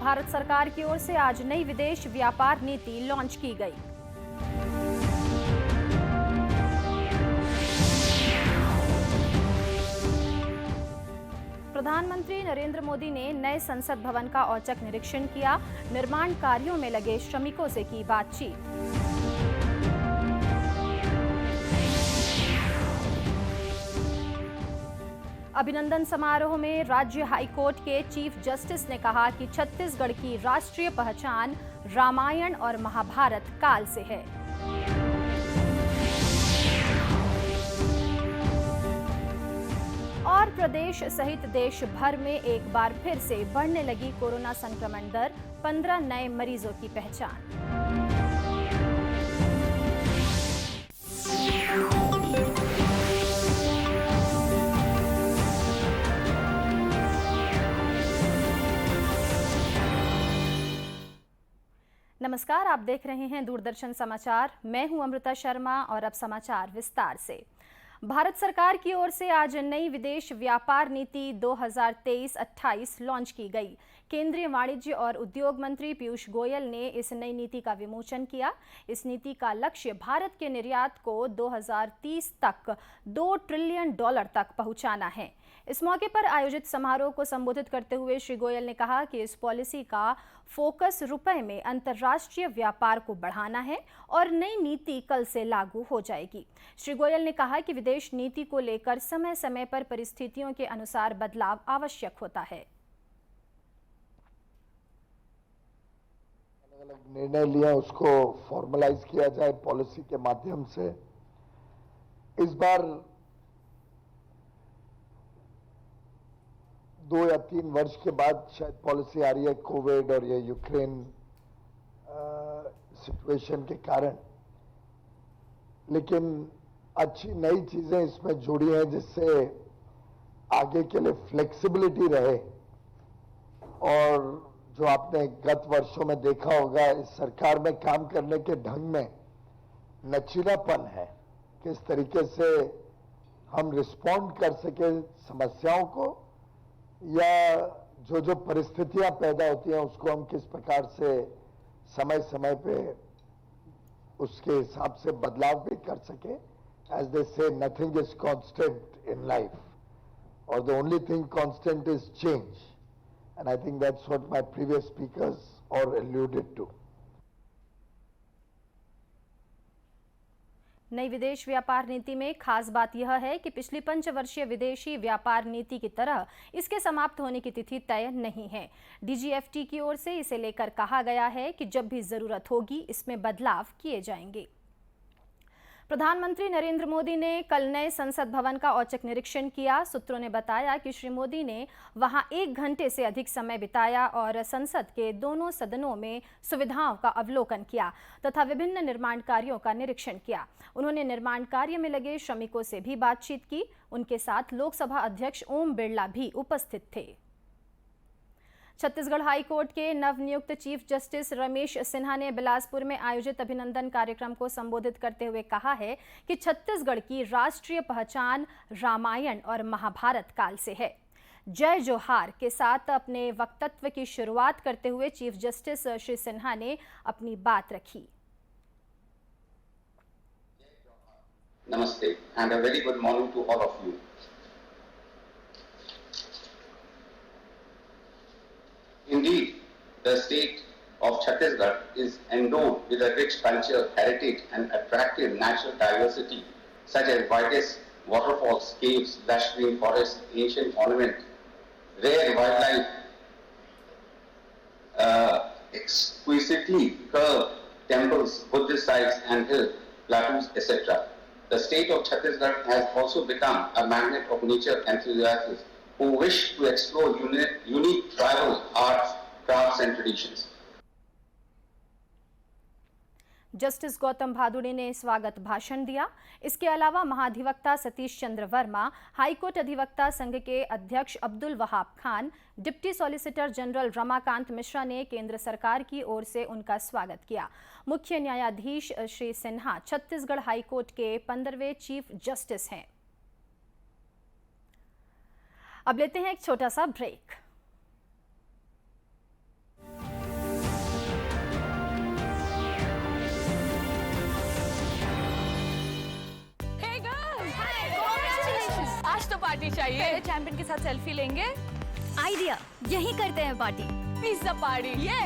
भारत सरकार की ओर से आज नई विदेश व्यापार नीति लॉन्च की गई। प्रधानमंत्री नरेंद्र मोदी ने नए संसद भवन का औचक निरीक्षण किया। निर्माण कार्यों में लगे श्रमिकों से की बातचीत। अभिनंदन समारोह में राज्य हाईकोर्ट के चीफ जस्टिस ने कहा कि छत्तीसगढ़ की राष्ट्रीय पहचान रामायण और महाभारत काल से है। और प्रदेश सहित देश भर में एक बार फिर से बढ़ने लगी कोरोना संक्रमण दर, 15 नए मरीजों की पहचान। नमस्कार, आप देख रहे हैं दूरदर्शन समाचार। मैं हूं अमृता शर्मा और अब समाचार विस्तार से। भारत सरकार की ओर से आज नई विदेश व्यापार नीति 2023-28 लॉन्च की गई। केंद्रीय वाणिज्य और उद्योग मंत्री पीयूष गोयल ने इस नई नीति का विमोचन किया। इस नीति का लक्ष्य भारत के निर्यात को 2030 तक $2 ट्रिलियन तक पहुंचाना है। इस मौके पर आयोजित समारोह को संबोधित करते हुए श्री गोयल ने कहा कि इस पॉलिसी का फोकस रुपए में अंतर्राष्ट्रीय व्यापार को बढ़ाना है और नई नीति कल से लागू हो जाएगी। श्री गोयल ने कहा कि विदेश नीति को लेकर समय समय पर परिस्थितियों के अनुसार बदलाव आवश्यक होता है। अलग-अलग निर्णय लिया, उसको फॉर्मलाइज किया जाए पॉलिसी के माध्यम से। इस बार 2 या 3 वर्ष के बाद शायद पॉलिसी आ रही है, कोविड और ये यूक्रेन सिचुएशन के कारण, लेकिन अच्छी नई चीजें इसमें जुड़ी हैं जिससे आगे के लिए फ्लेक्सिबिलिटी रहे। और जो आपने गत वर्षों में देखा होगा, इस सरकार में काम करने के ढंग में लचीलापन है, किस तरीके से हम रिस्पॉन्ड कर सके समस्याओं को, या जो परिस्थितियां पैदा होती हैं उसको हम किस प्रकार से समय समय पे उसके हिसाब से बदलाव भी कर सके। As they say, nothing is constant in life और the only thing constant is change, and I think that's what my previous speakers have alluded to। नई विदेश व्यापार नीति में खास बात यह है कि पिछली पंचवर्षीय विदेशी व्यापार नीति की तरह इसके समाप्त होने की तिथि तय नहीं है। डीजीएफटी की ओर से इसे लेकर कहा गया है कि जब भी जरूरत होगी इसमें बदलाव किए जाएंगे। प्रधानमंत्री नरेंद्र मोदी ने कल नए संसद भवन का औचक निरीक्षण किया। सूत्रों ने बताया कि श्री मोदी ने वहां 1 घंटे से अधिक समय बिताया और संसद के दोनों सदनों में सुविधाओं का अवलोकन किया तथा विभिन्न निर्माण कार्यों का निरीक्षण किया। उन्होंने निर्माण कार्य में लगे श्रमिकों से भी बातचीत की। उनके साथ लोकसभा अध्यक्ष ओम बिरला भी उपस्थित थे। छत्तीसगढ़ हाईकोर्ट के नवनियुक्त चीफ जस्टिस रमेश सिन्हा ने बिलासपुर में आयोजित अभिनंदन कार्यक्रम को संबोधित करते हुए कहा है कि छत्तीसगढ़ की राष्ट्रीय पहचान रामायण और महाभारत काल से है। जय जोहार के साथ अपने वक्तव्य की शुरुआत करते हुए चीफ जस्टिस श्री सिन्हा ने अपनी बात रखी। Namaste and a very good morning to all of you. Indeed, the state of Chhattisgarh is endowed with a rich culture, heritage and attractive natural diversity such as wildest waterfalls, caves, lush green forests, ancient ornament, rare wildlife, exquisitely curved temples, Buddhist sites and hill plateaus, etc. The state of Chhattisgarh has also become a magnet of nature enthusiasts who wish to explore unique tribal arts, crafts and traditions. Justice Gautam Bhaduri ने स्वागत भाषण दिया। इसके अलावा महाधिवक्ता Satish Chandra Verma, high court अधिवक्ता संघ के अध्यक्ष Abdul Wahab Khan, deputy solicitor general Ramakant Mishra ने केंद्र सरकार की ओर से उनका स्वागत किया। मुख्य न्यायाधीश श्री सिन्हा छत्तीसगढ़ हाईकोर्ट के 15वें चीफ जस्टिस हैं। अब लेते हैं एक छोटा सा ब्रेक। पार्टी चाहिए। पहले चैंपियन के साथ सेल्फी लेंगे। आइडिया, यही करते हैं पार्टी। Pizza party. ये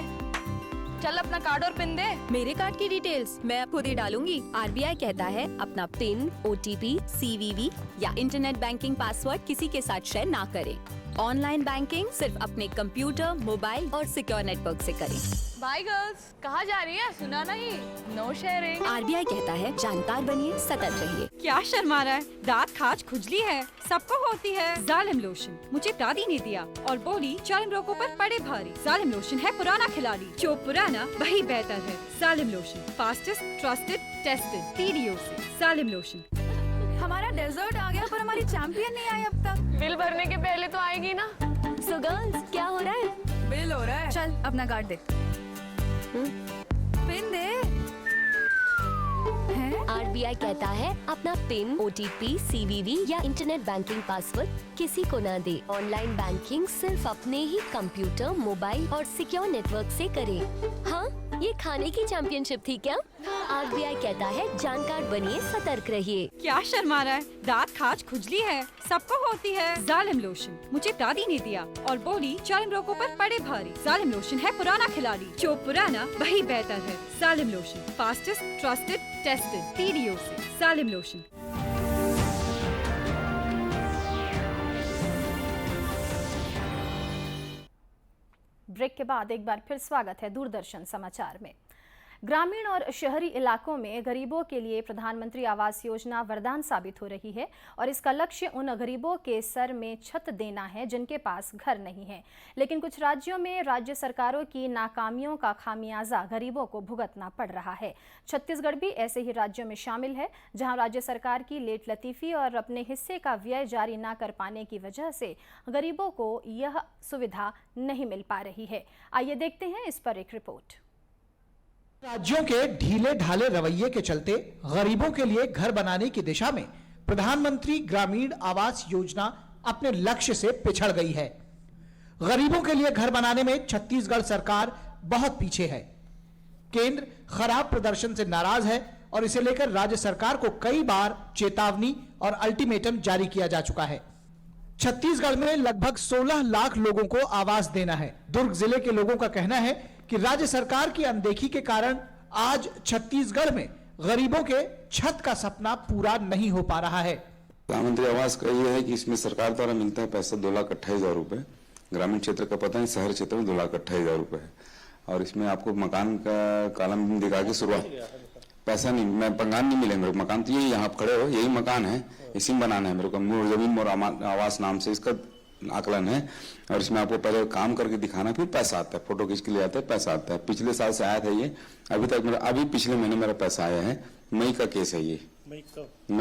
चल अपना कार्ड और पिन दे। मेरे कार्ड की डिटेल्स मैं खुद ही डालूंगी। आरबीआई कहता है अपना पिन, ओटीपी, सीवीवी या इंटरनेट बैंकिंग पासवर्ड किसी के साथ शेयर ना करें। ऑनलाइन बैंकिंग सिर्फ अपने कंप्यूटर, मोबाइल और सिक्योर नेटवर्क से करें। बाय गर्ल्स, कहाँ जा रही है? सुना नहीं, नो शेयरिंग। आरबीआई कहता है जानकार बनिए, सतर्क रहिए। क्या शर्मा रहा है? दांत खाज खुजली है, सबको होती है। जालिम लोशन मुझे दादी ने दिया और बोली चर्म रोगों पर पड़े भारी। जालिम लोशन है पुराना खिलाड़ी, जो पुराना वही बेहतर है। जालिम lotion, fastest, trusted, tested, TDO से। जालिम लोशन। हमारा डेजर्ट आ गया पर हमारी चैंपियन नहीं आई अब तक। बिल भरने के पहले तो आएगी ना। सो गर्ल्स, क्या हो रहा है? बिल हो रहा है। चल अपना कार्ड दे। पिन दे। आरबीआई कहता है अपना पिन, ओटीपी, सीवीवी या इंटरनेट बैंकिंग पासवर्ड किसी को ना दे। ऑनलाइन बैंकिंग सिर्फ अपने ही कंप्यूटर, मोबाइल और सिक्योर नेटवर्क से करें। हाँ, ये खाने की चैंपियनशिप थी क्या? आरबीआई कहता है जानकार बनिए, सतर्क रहिए। क्या शर्मा रहा है? दांत खाज खुजली है, सबको होती है। जालिम लोशन मुझे दादी ने दिया और बोली चर्म रोगों पर पड़े भारी। जालिम लोशन है पुराना खिलाड़ी, जो पुराना वही बेहतर है। जालिम lotion, fastest, trusted, tested, TDO से। जालिम लोशन। ब्रेक के बाद एक बार फिर स्वागत है दूरदर्शन समाचार में। ग्रामीण और शहरी इलाकों में गरीबों के लिए प्रधानमंत्री आवास योजना वरदान साबित हो रही है और इसका लक्ष्य उन गरीबों के सर में छत देना है जिनके पास घर नहीं है। लेकिन कुछ राज्यों में राज्य सरकारों की नाकामियों का खामियाजा गरीबों को भुगतना पड़ रहा है। छत्तीसगढ़ भी ऐसे ही राज्यों में शामिल है जहां राज्य सरकार की लेट लतीफी और अपने हिस्से का व्यय जारी न कर पाने की वजह से गरीबों को यह सुविधा नहीं मिल पा रही है। आइए देखते हैं इस पर एक रिपोर्ट। राज्यों के ढीले ढाले रवैये के चलते गरीबों के लिए घर बनाने की दिशा में प्रधानमंत्री ग्रामीण आवास योजना अपने लक्ष्य से पिछड़ गई है। गरीबों के लिए घर बनाने में छत्तीसगढ़ सरकार बहुत पीछे है। केंद्र खराब प्रदर्शन से नाराज है और इसे लेकर राज्य सरकार को कई बार चेतावनी और अल्टीमेटम जारी किया जा चुका है। छत्तीसगढ़ में लगभग 16 लाख लोगों को आवास देना है। दुर्ग जिले के लोगों का कहना है कि राज्य सरकार की अनदेखी के कारण आज छत्तीसगढ़ में गरीबों के छत का सपना पूरा नहीं हो पा रहा है। प्रधानमंत्री आवास का यह है कि इसमें सरकार द्वारा मिलता है पैसा 2,28,000 रुपए। ग्रामीण क्षेत्र का पता नहीं, शहर क्षेत्र में 2,28,000 रुपए है। और इसमें आपको मकान का कॉलम दिखा के शुरुआत, पैसा नहीं, मैं मकान नहीं मिले मेरे को। मकान तो यही, यहाँ खड़े हो, यही मकान है, इसी में बनाना है मेरे को। मोर जमीन मोर आवास नाम से इसका आकलन है और इसमें आपको पहले काम करके दिखाना, फिर पैसा आता है, फोटो खींच के ले आता है, पैसा आता है। पिछले साल से आया था ये, अभी तक मेरा, अभी पिछले महीने मेरा पैसा आया है। मई का केस है ये, मई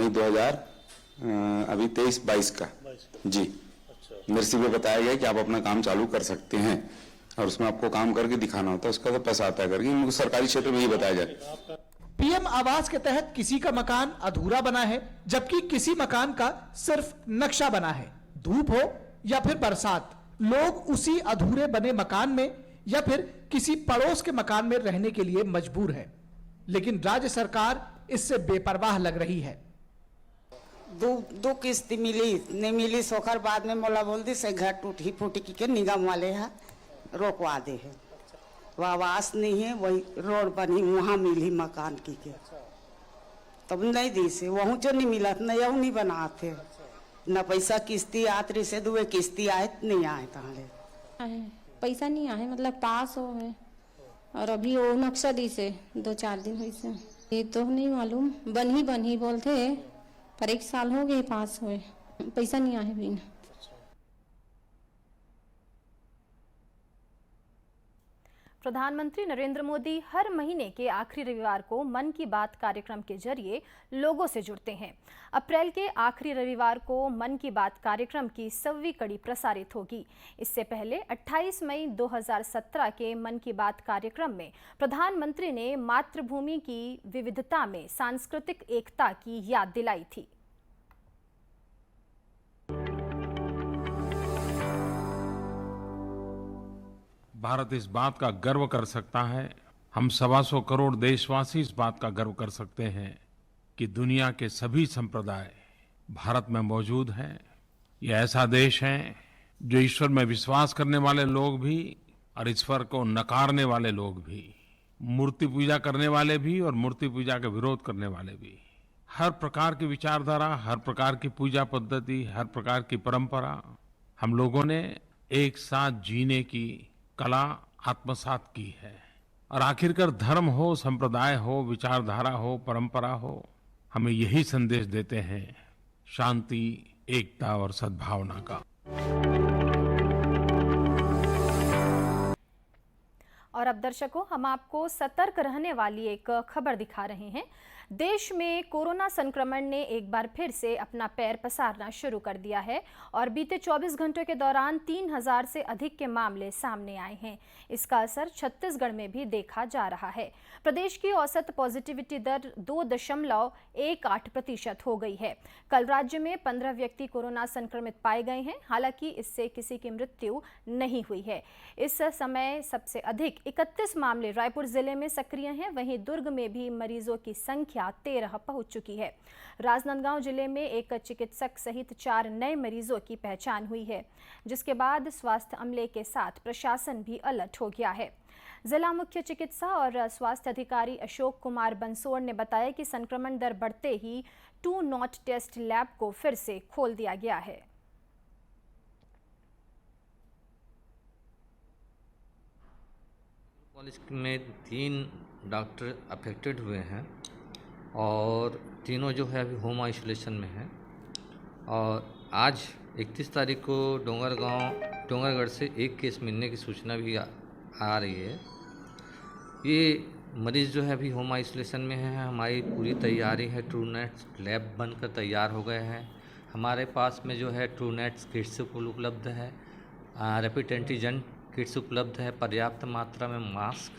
2023-22 का जी। मेरे से भी बताया गया कि आप अपना काम चालू कर सकते हैं और उसमें आपको काम करके दिखाना होता है, उसका तो पैसा आता है करके। मुझे सरकारी क्षेत्र में ही बताया जाए। पीएम आवास के तहत किसी का मकान अधूरा बना है जबकि किसी मकान का सिर्फ नक्शा बना है। धूप हो या फिर बरसात, लोग उसी अधूरे बने मकान में या फिर किसी पड़ोस के मकान में रहने के लिए मजबूर है। लेकिन राज्य सरकार इससे बेपरवाह लग रही है। दो किस्त मिली नहीं मिली, सोखर बाद में मोला बोल दी से घर टूटी फूटी के निगम वाले है रोकवा दे है। वह आवास नहीं है, वही रोड बनी वहाँ मिली मकान की के, तब नहीं दी से वहाँ जो नहीं मिला न यू नहीं बनाते न पैसा किस्ती आतरी से दुए किस्ती आए नहीं आए ताले पैसा नहीं आए, मतलब पास हो है और अभी वो नक्शा दी से 2-4 दिन हुई से, ये तो नहीं मालूम। बन ही बोलते पर 1 साल हो गए पास हुए, पैसा नहीं आए भी। प्रधानमंत्री नरेंद्र मोदी हर महीने के आखिरी रविवार को मन की बात कार्यक्रम के जरिए लोगों से जुड़ते हैं। अप्रैल के आखिरी रविवार को मन की बात कार्यक्रम की 100वीं कड़ी प्रसारित होगी। इससे पहले 28 मई 2017 के मन की बात कार्यक्रम में प्रधानमंत्री ने मातृभूमि की विविधता में सांस्कृतिक एकता की याद दिलाई थी। भारत इस बात का गर्व कर सकता है, हम 125 करोड़ देशवासी इस बात का गर्व कर सकते हैं कि दुनिया के सभी संप्रदाय भारत में मौजूद हैं ये ऐसा देश है जो ईश्वर में विश्वास करने वाले लोग भी और ईश्वर को नकारने वाले लोग भी, मूर्ति पूजा करने वाले भी और मूर्ति पूजा का विरोध करने वाले भी, हर प्रकार की विचारधारा, हर प्रकार की पूजा पद्धति, हर प्रकार की परंपरा हम लोगों ने एक साथ जीने की कला आत्मसात की है। और आखिरकार धर्म हो, संप्रदाय हो, विचारधारा हो, परंपरा हो, हमें यही संदेश देते हैं शांति, एकता और सद्भावना का। और अब दर्शकों, हम आपको सतर्क रहने वाली एक खबर दिखा रहे हैं। देश में कोरोना संक्रमण ने एक बार फिर से अपना पैर पसारना शुरू कर दिया है और बीते 24 घंटों के दौरान 3000 से अधिक के मामले सामने आए हैं। इसका असर छत्तीसगढ़ में भी देखा जा रहा है। प्रदेश की औसत पॉजिटिविटी दर 2.18% हो गई है। कल राज्य में 15 व्यक्ति कोरोना संक्रमित पाए गए हैं। हालांकि इससे किसी की मृत्यु नहीं हुई है। इस समय सबसे अधिक 31 मामले रायपुर जिले में सक्रिय हैं। वहीं दुर्ग में भी मरीजों की संख्या 13 पहुंच चुकी है। राजनांदगांव जिले में एक चिकित्सक सहित 4 नए मरीजों की पहचान हुई है, जिसके बाद स्वास्थ्य अमले के साथ प्रशासन भी अलर्ट हो गया है। जिला मुख्य चिकित्सा और स्वास्थ्य अधिकारी अशोक कुमार बंसोड़ ने बताया कि संक्रमण दर बढ़ते ही 2 नॉट टेस्ट लैब को फिर से खोल दिया गया है। कॉलेज में 3 डॉक्टर अफेक्टेड हुए हैं और तीनों जो है अभी होम आइसोलेशन में हैं। और आज 31 तारीख को डोंगरगढ़ से एक केस मिलने की सूचना भी आ रही है। ये मरीज़ जो है अभी होम आइसोलेशन में है। हमारी पूरी तैयारी है, ट्रूनेट लैब बनकर तैयार हो गए हैं। हमारे पास में जो है ट्रूनेट किट्स उपलब्ध है, रैपिड एंटीजन किट्स उपलब्ध है, पर्याप्त मात्रा में मास्क,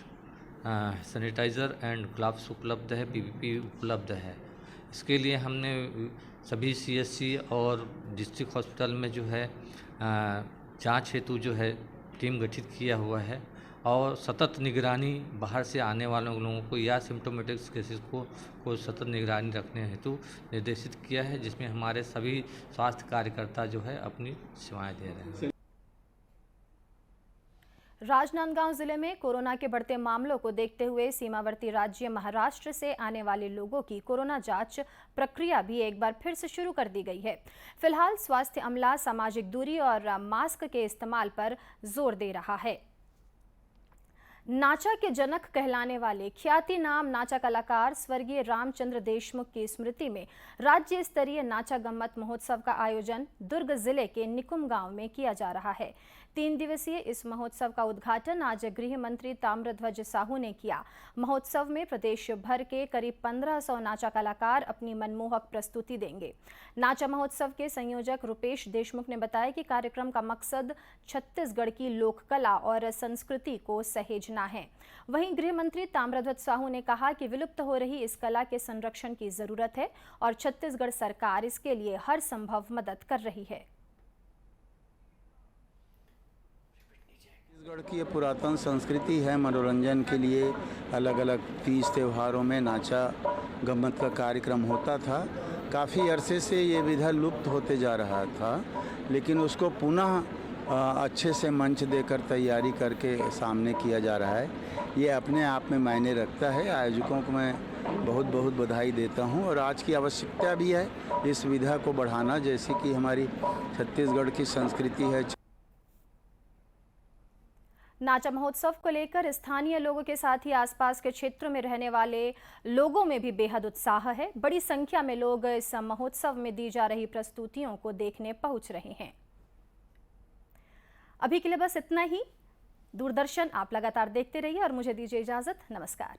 सैनिटाइज़र एंड ग्लव्स उपलब्ध है, पीपीई उपलब्ध है। इसके लिए हमने सभी सीएससी और डिस्ट्रिक्ट हॉस्पिटल में जो है जांच हेतु जो है टीम गठित किया हुआ है और सतत निगरानी बाहर से आने वाले लोगों को या सिम्टोमेटिक केसेस को सतत निगरानी रखने हेतु निर्देशित किया है, जिसमें हमारे सभी स्वास्थ्य कार्यकर्ता जो है अपनी सेवाएं दे रहे हैं। राजनांदगांव जिले में कोरोना के बढ़ते मामलों को देखते हुए सीमावर्ती राज्य महाराष्ट्र से आने वाले लोगों की कोरोना जांच प्रक्रिया भी एक बार फिर से शुरू कर दी गई है। फिलहाल स्वास्थ्य अमला सामाजिक दूरी और मास्क के इस्तेमाल पर जोर दे रहा है। नाचा के जनक कहलाने वाले ख्याति नाम नाचा कलाकार स्वर्गीय रामचंद्र देशमुख की स्मृति में राज्य स्तरीय नाचा गम्मत महोत्सव का आयोजन दुर्ग जिले के निकुम गांव में किया जा रहा है। 3 दिवसीय इस महोत्सव का उद्घाटन आज गृह मंत्री ताम्रध्वज साहू ने किया। महोत्सव में प्रदेश भर के करीब 1500 नाचा कलाकार अपनी मनमोहक प्रस्तुति देंगे। नाचा महोत्सव के संयोजक रुपेश देशमुख ने बताया कि कार्यक्रम का मकसद छत्तीसगढ़ की लोक कला और संस्कृति को सहेजना है। वहीं गृह मंत्री ताम्रध्वज साहू ने कहा कि विलुप्त हो रही इस कला के संरक्षण की जरूरत है और छत्तीसगढ़ सरकार इसके लिए हर संभव मदद कर रही है। छत्तीसगढ़ की ये पुरातन संस्कृति है। मनोरंजन के लिए अलग अलग तीज त्योहारों में नाचा गम्मत का कार्यक्रम होता था। काफ़ी अरसे से ये विधा लुप्त होते जा रहा था, लेकिन उसको पुनः अच्छे से मंच देकर तैयारी करके सामने किया जा रहा है। ये अपने आप में मायने रखता है। आयोजकों को मैं बहुत बहुत बधाई देता हूं और आज की आवश्यकता भी है इस विधा को बढ़ाना, जैसे कि हमारी छत्तीसगढ़ की संस्कृति है। नाचा महोत्सव को लेकर स्थानीय लोगों के साथ ही आसपास के क्षेत्रों में रहने वाले लोगों में भी बेहद उत्साह है। बड़ी संख्या में लोग इस महोत्सव में दी जा रही प्रस्तुतियों को देखने पहुंच रहे हैं। अभी के लिए बस इतना ही। दूरदर्शन आप लगातार देखते रहिए और मुझे दीजिए इजाजत। नमस्कार।